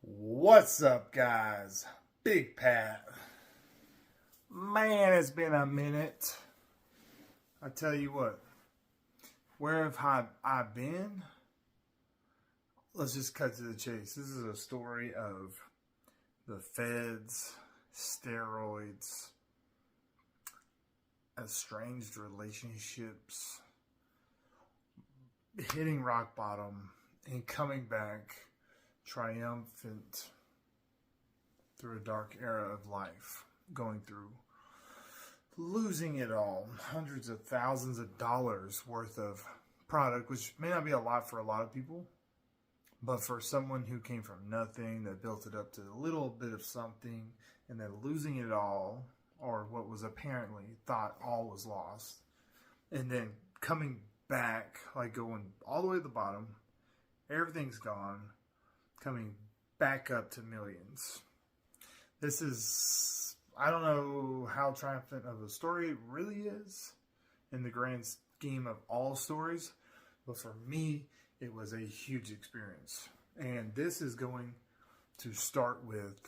What's up, guys? Big Pat. Man, it's been a minute. I tell you what, where have I been? Let's just cut to the chase. This is a story of the feds, steroids, estranged relationships, hitting rock bottom, and coming back triumphant through a dark era of life, going through losing it all, hundreds of thousands of dollars worth of product, which may not be a lot for a lot of people, but for someone who came from nothing, that built it up to a little bit of something, and then losing it all, or what was apparently thought all was lost, and then coming back, like going all the way to the bottom, everything's gone, coming back up to millions. This is, I don't know how triumphant of a story it really is in the grand scheme of all stories, but for me, it was a huge experience. And this is going to start with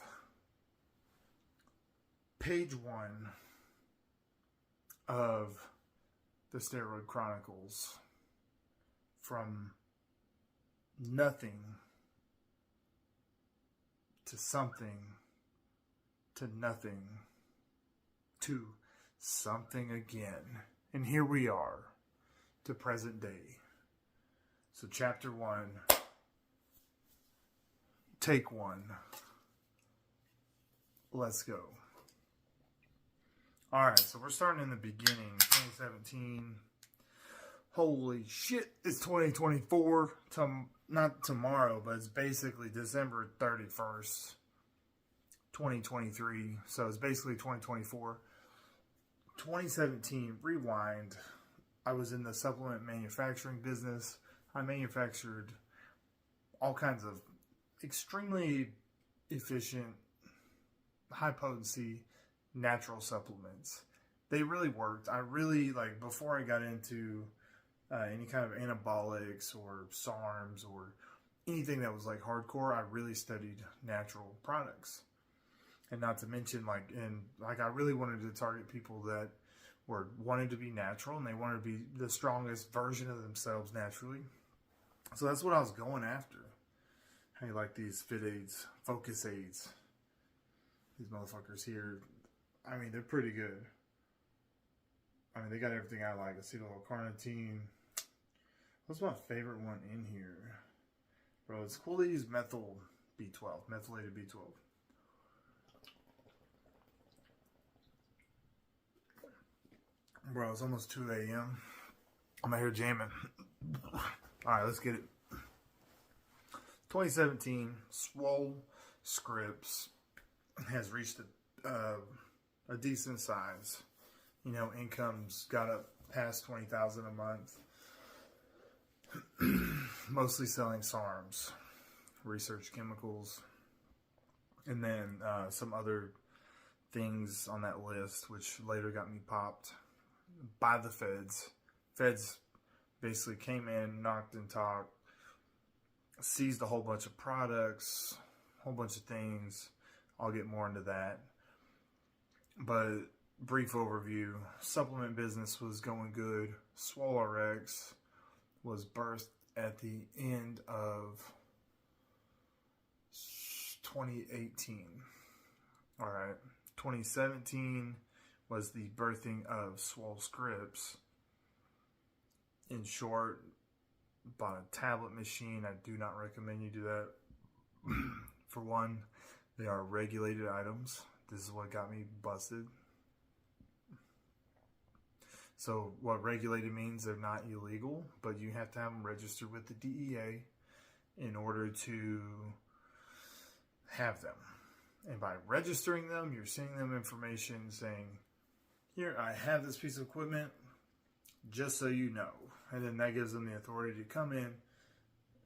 page 1 of the Steroid Chronicles. From nothing to something to nothing to something again. And here we are to present day. So chapter 1, take 1. Let's go. Alright, so we're starting in the beginning, 2017. Holy shit, it's 2024. Not tomorrow, but it's basically December 31st, 2023. So it's basically 2024. 2017, rewind. I was in the supplement manufacturing business. I manufactured all kinds of extremely efficient, high potency, natural supplements. They really worked. I really, before I got into any kind of anabolics or SARMs or anything that was hardcore, I really studied natural products. And not to mention, I really wanted to target people that wanted to be natural and they wanted to be the strongest version of themselves naturally. So that's what I was going after. How you like these fit aids, focus aids? These motherfuckers here, I mean, they're pretty good. I mean, they got everything I like. Acetyl-L-carnitine. What's my favorite one in here? Bro, it's cool to use methylated B12. Bro, it's almost 2 a.m. I'm out here jamming. Alright, let's get it. 2017, Swole Scripts has reached a decent size. You know, income's got up past $20,000 a month. Mostly selling SARMs, research chemicals, and then some other things on that list, which later got me popped by the feds. Feds basically came in, knocked and talked, seized a whole bunch of products, a whole bunch of things. I'll get more into that. But brief overview, supplement business was going good. Swole RX was birthed at the end of 2018. All right. 2017 was the birthing of Swole Scripts. In short, bought a tablet machine. I do not recommend you do that. For one, they are regulated items. This is what got me busted. So what regulated means, they're not illegal, but you have to have them registered with the DEA in order to have them. And by registering them, you're sending them information saying, here, I have this piece of equipment, just so you know. And then that gives them the authority to come in,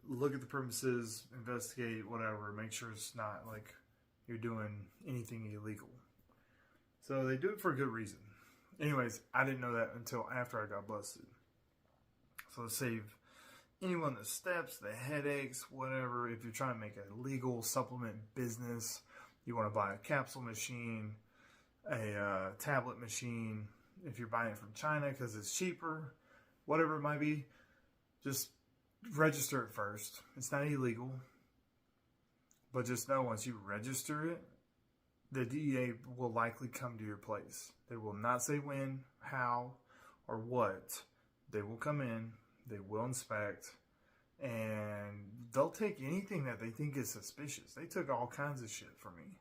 look at the premises, investigate, whatever, make sure it's not like you're doing anything illegal. So they do it for a good reason. Anyways, I didn't know that until after I got busted. So to save anyone, the steps, the headaches, whatever. If you're trying to make a legal supplement business, you want to buy a capsule machine, a tablet machine. If you're buying it from China because it's cheaper, whatever it might be, just register it first. It's not illegal, but just know once you register it, the DEA will likely come to your place. They will not say when, how, or what. They will come in, they will inspect, and they'll take anything that they think is suspicious. They took all kinds of shit from me.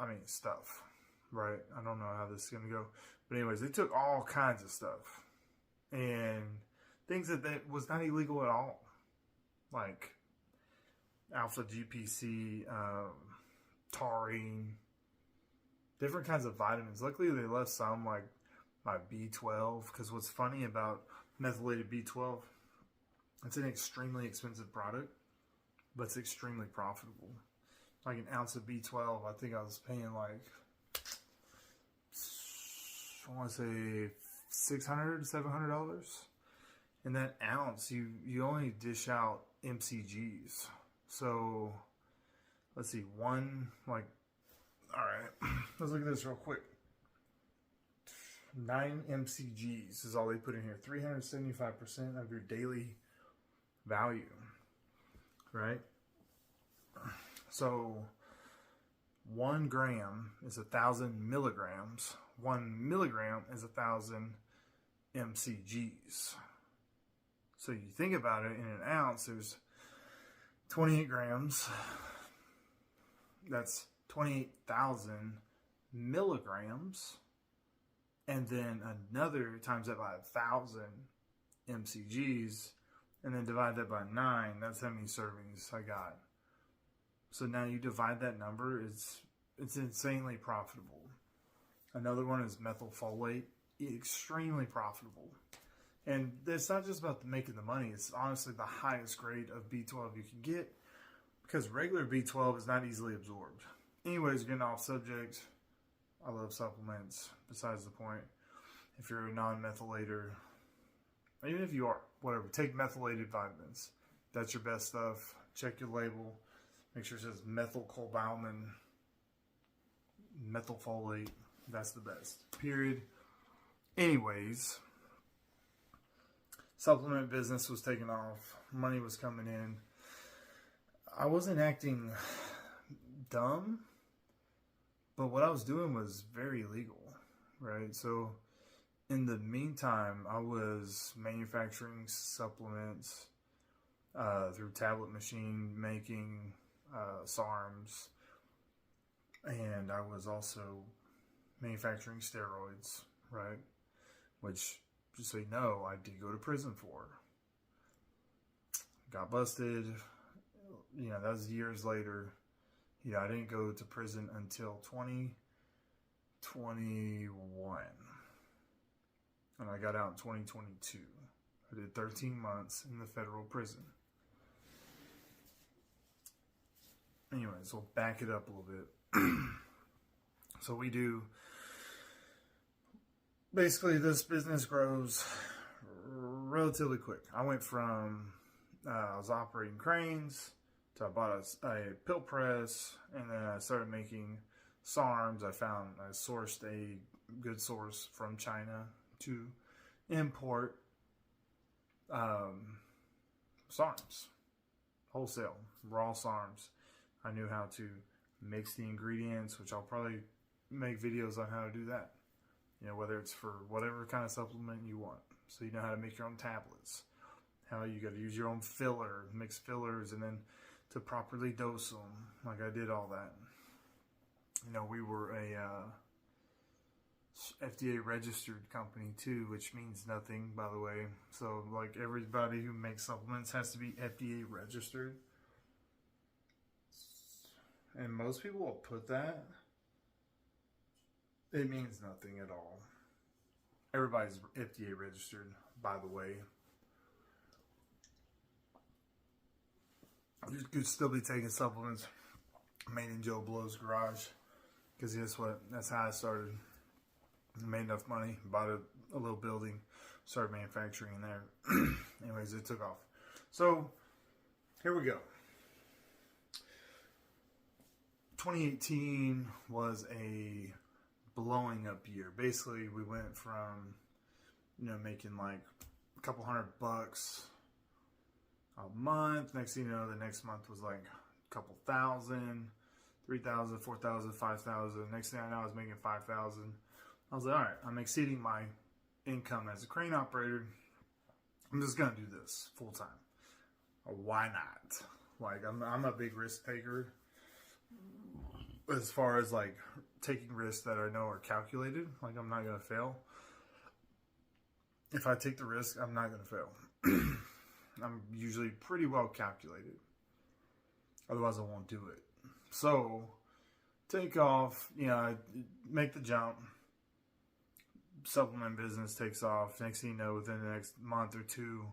I mean, stuff, right? I don't know how this is going to go. But anyways, they took all kinds of stuff. And things that was not illegal at all. Like alpha GPC, taurine, different kinds of vitamins. Luckily, they left some, like my B12, because what's funny about methylated B12, it's an extremely expensive product, but it's extremely profitable. Like an ounce of B12, I think I was paying like, I want to say $600 to $700. And that ounce, you only dish out MCGs. So let's see, all right, let's look at this real quick. 9 MCGs is all they put in here. 375% of your daily value, right? So 1 gram is 1,000 milligrams. 1 milligram is 1,000 MCGs. So you think about it, in an ounce, there's 28 grams. That's 28,000 milligrams. And then another times that by 1,000 MCGs, and then divide that by 9. That's how many servings I got. So now you divide that number, it's insanely profitable. Another one is methylfolate, extremely profitable. And it's not just about making the money, it's honestly the highest grade of B12 you can get, because regular B12 is not easily absorbed. Anyways, getting off subject, I love supplements, besides the point. If you're a non-methylator, even if you are, whatever, take methylated vitamins. That's your best stuff. Check your label. Make sure it says methylcobalamin, methylfolate. That's the best. Period. Anyways, supplement business was taking off. Money was coming in. I wasn't acting dumb, but what I was doing was very illegal, right? So in the meantime, I was manufacturing supplements through tablet machine making, SARMs, and I was also manufacturing steroids, right? Which, just so you know, I did go to prison for. Got busted. You know, that was years later. You know, I didn't go to prison until 2021. And I got out in 2022. I did 13 months in the federal prison. Anyways, we'll back it up a little bit. So we do, basically this business grows relatively quick. I went from, I was operating cranes, to I bought a pill press, and then I started making SARMs. I sourced a good source from China to import SARMs, wholesale, raw SARMs. I knew how to mix the ingredients, which I'll probably make videos on how to do that. You know, whether it's for whatever kind of supplement you want. So you know how to make your own tablets. How you got to use your own filler, mix fillers, and then to properly dose them. Like I did all that. You know, we were a FDA registered company too, which means nothing, by the way. So like everybody who makes supplements has to be FDA registered. And most people will put that. It means nothing at all. Everybody's FDA registered, by the way. You could still be taking supplements made in Joe Blow's garage. Because guess what? That's how I started. Made enough money, bought a little building, started manufacturing in there. Anyways, it took off. So here we go. 2018 was a blowing up year. Basically, we went from, making like a couple $100 a month. Next thing you know, the next month was like a couple thousand, 3,000, 4,000, 5,000. Next thing I know, I was making 5,000. I was like, all right, I'm exceeding my income as a crane operator. I'm just gonna do this full time. Why not? Like, I'm a big risk taker as far as like taking risks that I know are calculated. Like, I'm not gonna fail. If I take the risk, I'm not gonna fail. I'm usually pretty well calculated. Otherwise, I won't do it. So, take off, make the jump. Supplement business takes off. Next thing you know, within the next month or two,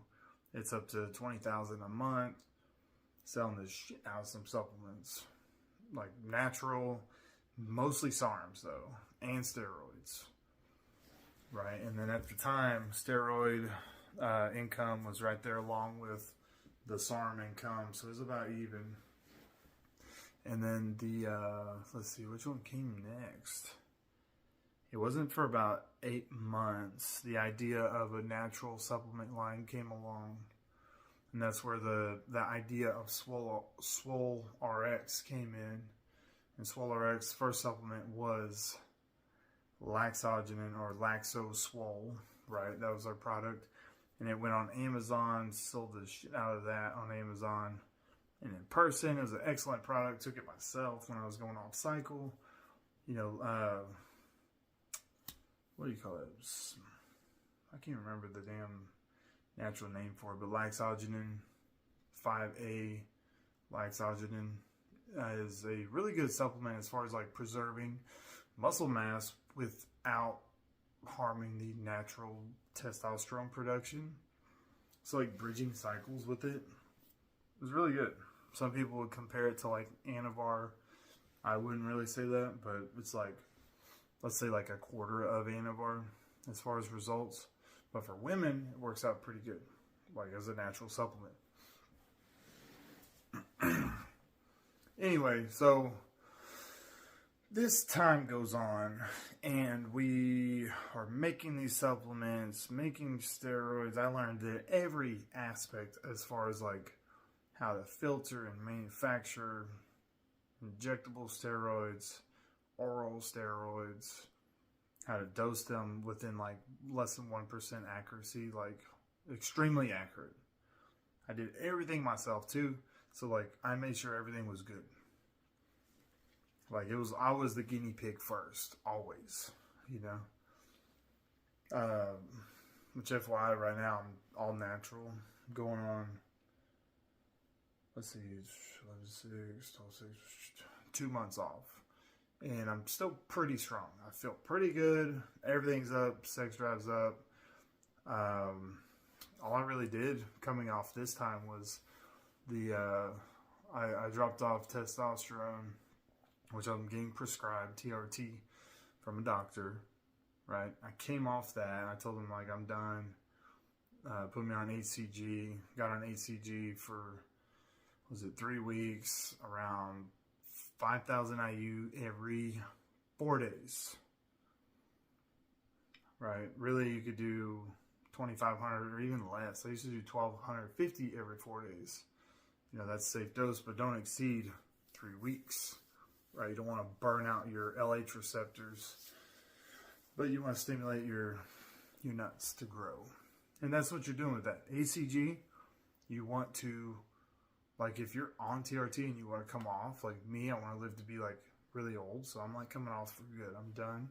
it's up to $20,000 a month. Selling the shit out of some supplements, like natural, mostly SARMs though, and steroids. Right, and then at the time, steroid income was right there along with the SARM income, so it was about even. And then the let's see, which one came next? It wasn't for about 8 months. The idea of a natural supplement line came along. And that's where the idea of Swole RX came in. And Swole RX first supplement was Laxogenin or Laxo Swole, right? That was our product. And it went on Amazon, sold the shit out of that on Amazon. And in person, it was an excellent product. Took it myself when I was going off cycle. What do you call it? I can't remember the damn natural name for it, but Laxogenin 5A Laxogenin is a really good supplement as far as like preserving muscle mass without harming the natural testosterone production. So like bridging cycles with it. It was really good. Some people would compare it to like Anavar. I wouldn't really say that, but it's like, let's say like a quarter of Anavar as far as results. But for women, it works out pretty good, like as a natural supplement. Anyway, so this time goes on, and we are making these supplements, making steroids. I learned that every aspect as far as like how to filter and manufacture injectable steroids, oral steroids, how to dose them within like less than 1% accuracy, like extremely accurate. I did everything myself too, so like I made sure everything was good. Like I was the guinea pig first, always, Which FYI, right now I'm all natural, going on. Let's see, 2 months off. And I'm still pretty strong. I feel pretty good. Everything's up. Sex drive's up. All I really did coming off this time was I dropped off testosterone, which I'm getting prescribed, TRT, from a doctor, right? I came off that. I told him, like, I'm done. Put me on HCG. Got on HCG for, 3 weeks, around 5,000 IU every 4 days. Right? Really, you could do 2,500 or even less. I used to do 1,250 every 4 days. That's safe dose, but don't exceed 3 weeks. Right? You don't want to burn out your LH receptors, but you want to stimulate your nuts to grow. And that's what you're doing with that. HCG, you want to, like, if you're on TRT and you want to come off, like me, I want to live to be like really old, so I'm like coming off for good. I'm done,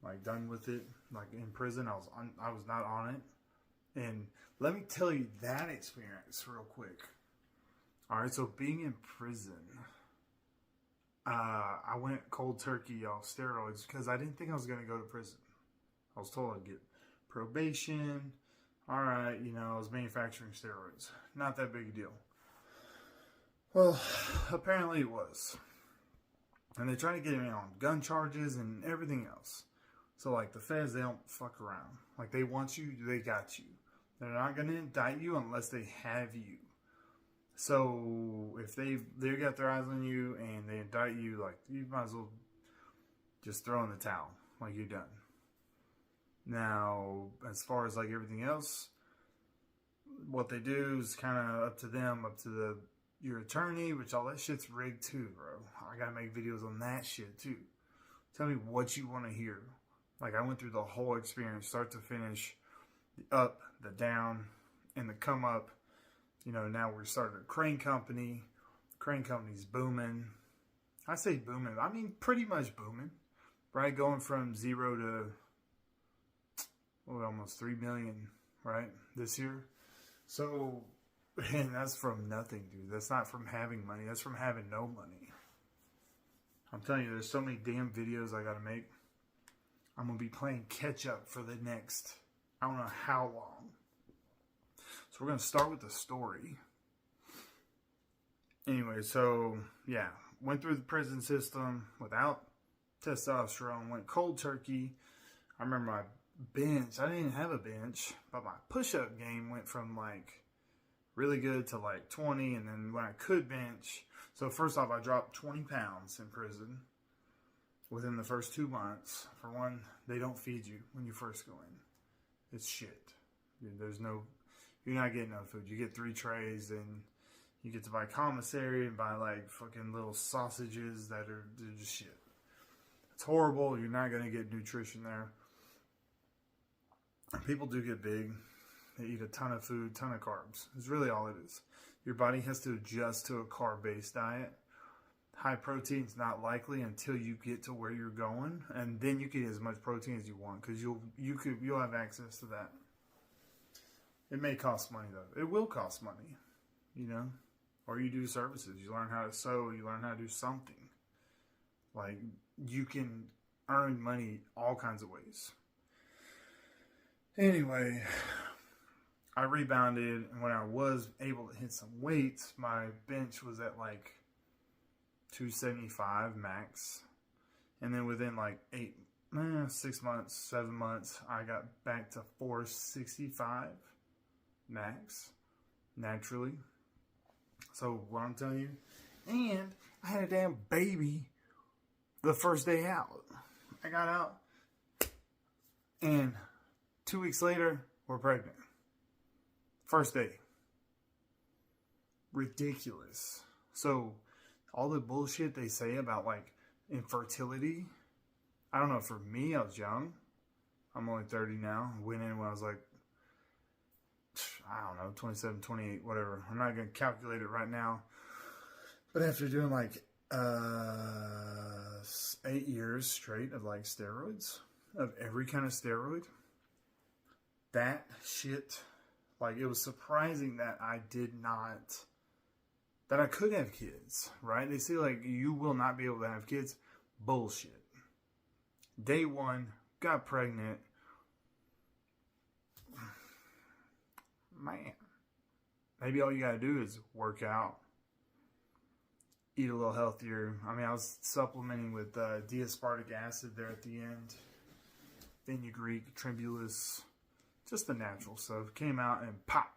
like done with it. Like in prison, I was not on it, and let me tell you that experience real quick. All right, so being in prison, I went cold turkey off steroids because I didn't think I was gonna go to prison. I was told I'd get probation. All right, I was manufacturing steroids. Not that big a deal. Well, apparently it was. And they tried to get me on gun charges and everything else. So, like, the feds, they don't fuck around. Like, they want you, they got you. They're not going to indict you unless they have you. So, if they got their eyes on you and they indict you, like, you might as well just throw in the towel. Like, you're done. Now, as far as, like, everything else, what they do is kind of up to them, up to your attorney, which all that shit's rigged too, bro. I got to make videos on that shit, too. Tell me what you want to hear. Like, I went through the whole experience, start to finish, the up, the down, and the come up. You know, now we're starting a crane company. Crane company's booming. I say booming, I mean pretty much booming, right? Going from 0 to, almost 3 million, right, this year. So, and that's from nothing, dude. That's not from having money. That's from having no money. I'm telling you, there's so many damn videos I gotta make. I'm going to be playing catch up for the next, I don't know how long. So we're going to start with the story. Anyway, so yeah, went through the prison system without testosterone, went cold turkey. I remember my bench, I didn't have a bench, but my push-up game went from like really good to like 20. And then when I could bench, so first off, I dropped 20 pounds in prison. Within the first 2 months. For one, they don't feed you when you first go in. It's shit. You're not getting no food. You get 3 trays, and you get to buy commissary and buy like fucking little sausages they're just shit. It's horrible. You're not going to get nutrition there. People do get big. They eat a ton of food, ton of carbs. It's really all it is. Your body has to adjust to a carb-based diet. High protein is not likely until you get to where you're going, and then you can eat as much protein as you want, because you'll have access to that. It may cost money though. It will cost money, you know. Or you do services. You learn how to sew. You learn how to do something. Like, you can earn money all kinds of ways. Anyway, I rebounded, and when I was able to hit some weights, my bench was at like 275 max, and then within like 6 months, 7 months, I got back to 465 max naturally. So what I'm telling you, and I had a damn baby the first day out. I got out, and 2 weeks later, we're pregnant. First day. Ridiculous. So all the bullshit they say about like infertility, I don't know, for me, I was young. I'm only 30 now. Went in when I was like, I don't know, 27, 28, whatever. I'm not going to calculate it right now. But after doing like 8 years straight of like steroids, of every kind of steroid, that shit, like, it was surprising that I could have kids, right? They say, like, you will not be able to have kids. Bullshit. Day 1, got pregnant. Man. Maybe all you gotta do is work out. Eat a little healthier. I mean, I was supplementing with D-aspartic acid there at the end. Fenugreek, Trembulus. Just the natural stuff. Came out and pop.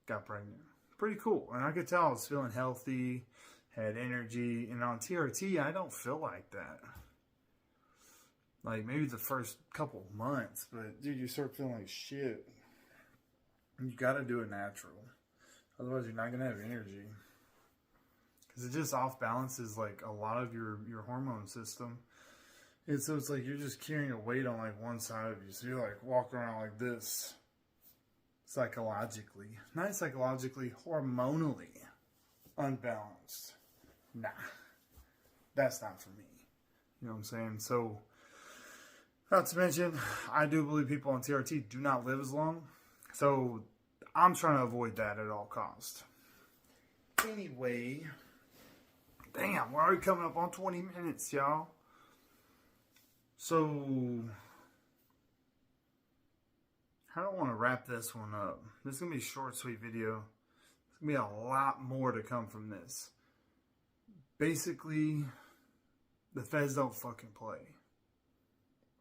Got pregnant. Pretty cool. And I could tell I was feeling healthy, had energy. And on TRT, I don't feel like that. Like, maybe the first couple months. But, dude, you start feeling like shit. You gotta do it natural. Otherwise, you're not gonna have energy. Because it just off-balances, like, a lot of your hormone system. And so it's like you're just carrying a weight on, like, one side of you. So you're, like, walking around like this. Psychologically. Not psychologically, hormonally unbalanced. Nah. That's not for me. You know what I'm saying? So, not to mention, I do believe people on TRT do not live as long. So, I'm trying to avoid that at all costs. Anyway, damn, we're already coming up on 20 minutes, y'all. So, I don't want to wrap this one up. This is going to be a short, sweet video. There's going to be a lot more to come from this. Basically, the feds don't fucking play.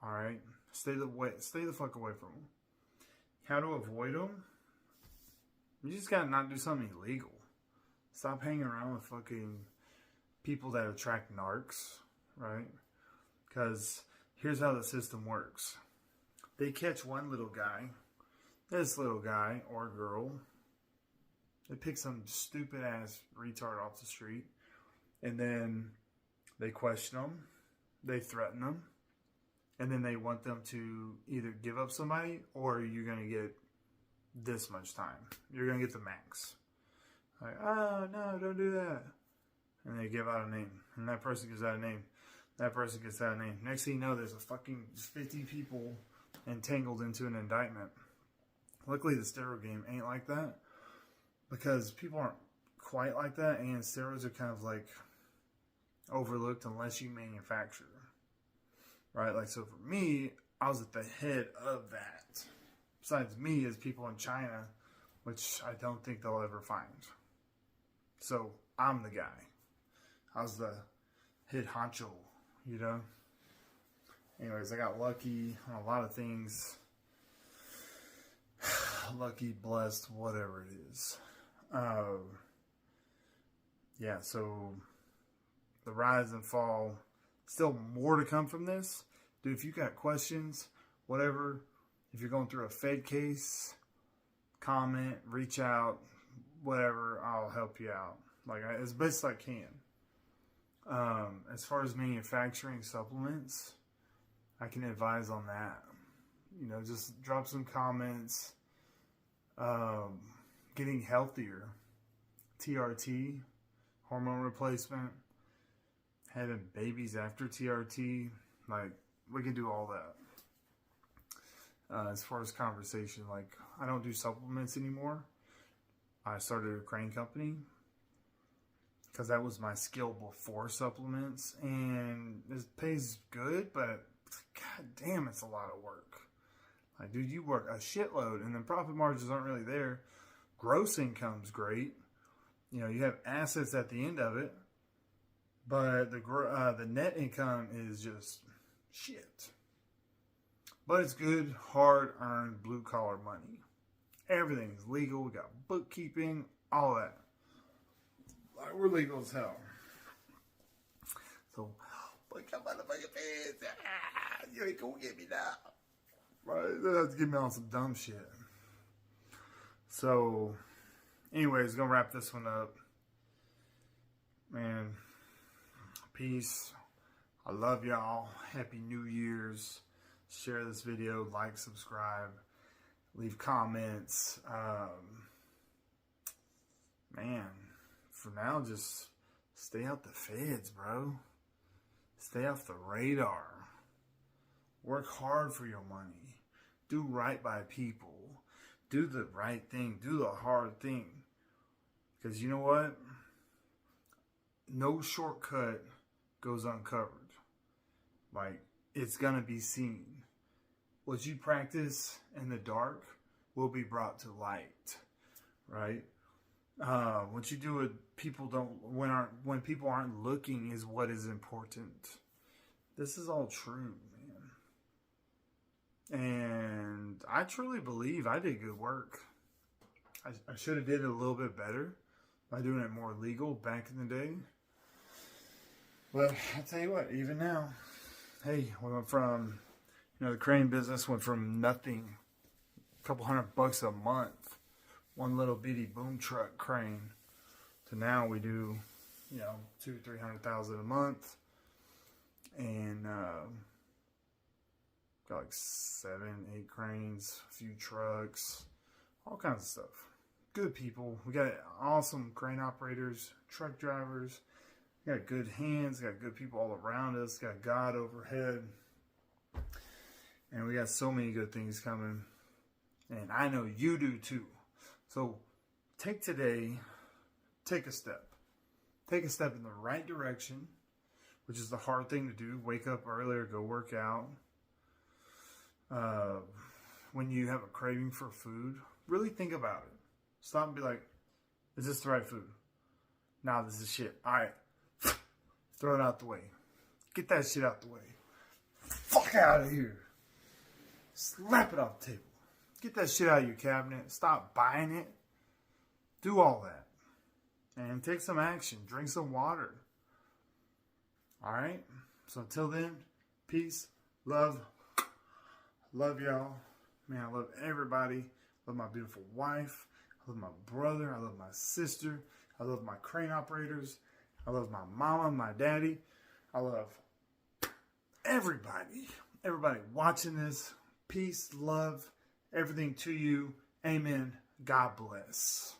All right, stay the fuck away from them. How to avoid them? You just gotta not do something illegal. Stop hanging around with fucking people that attract narcs, right? Because here's how the system works. They catch one little guy, this little guy or girl. They pick some stupid ass retard off the street, and then they question them, they threaten them, and then they want them to either give up somebody or you're going to get this much time. You're going to get the max. Like, oh, no, don't do that. And they give out a name. And that person gives out a name. That person gets out a name. Next thing you know, there's a fucking 50 people entangled into an indictment. Luckily, the steroid game ain't like that. Because people aren't quite like that. And steroids are kind of like overlooked unless you manufacture. Right? Like, so for me, I was at the head of that. Besides me is people in China, which I don't think they'll ever find. So, I'm the guy. I was the head honcho, you know? Anyways, I got lucky on a lot of things. Lucky, blessed, whatever it is. Yeah, so the rise and fall. Still more to come from this. Dude, if you got questions, whatever, if you're going through a Fed case, comment, reach out, whatever, I'll help you out. Like, as best I can. As far as manufacturing supplements, I can advise on that. You know, just drop some comments. Getting healthier. TRT, hormone replacement. Having babies after TRT. Like, we can do all that. As far as conversation, like, I don't do supplements anymore. I started a crane company because that was my skill before supplements, and it pays good, but god damn, it's a lot of work. Like, dude, you work a shitload, and then profit margins aren't really there. Gross income's great. You know, you have assets at the end of it, but the net income is just shit. But it's good, hard-earned, blue-collar money. Everything's legal. We got bookkeeping, all that. Like, we're legal as hell. So, put your motherfucking pants. You ain't gonna get me now. Right? They have to get me on some dumb shit. So, anyways, gonna wrap this one up. Man, peace. I love y'all. Happy New Year's. Share this video, like, subscribe, leave comments. Man, for now, just stay out the feds, bro. Stay off the radar. Work hard for your money. Do right by people. Do the right thing. Do the hard thing. Because you know what? No shortcut goes uncovered. Like, it's going to be seen. What you practice in the dark will be brought to light. Right? What you do with people when people aren't looking is what is important. This is all true, man. And I truly believe I did good work. I should have did it a little bit better by doing it more legal back in the day. But I'll tell you what, even now, hey, we went from, the crane business went from nothing, a couple $100 a month, one little bitty boom truck crane, to now we do, $200,000-300,000 a month, and got like 7-8 cranes, a few trucks, all kinds of stuff. Good people. We got awesome crane operators, truck drivers. We got good hands. Got good people all around us. Got God overhead. And we got so many good things coming. And I know you do too. So take today, take a step. Take a step in the right direction, which is the hard thing to do. Wake up earlier, go work out. When you have a craving for food, really think about it. Stop and be like, is this the right food? Nah, this is shit. All right. Throw it out the way. Get that shit out the way. fuck out of here. Slap it off the table. Get that shit out of your cabinet. Stop buying it. Do all that. And take some action. Drink some water. Alright? So until then, peace, love. Love y'all. Man, I love everybody. I love my beautiful wife. I love my brother. I love my sister. I love my crane operators. I love my mama, my daddy. I love everybody. Everybody watching this. Peace, love, everything to you. Amen. God bless.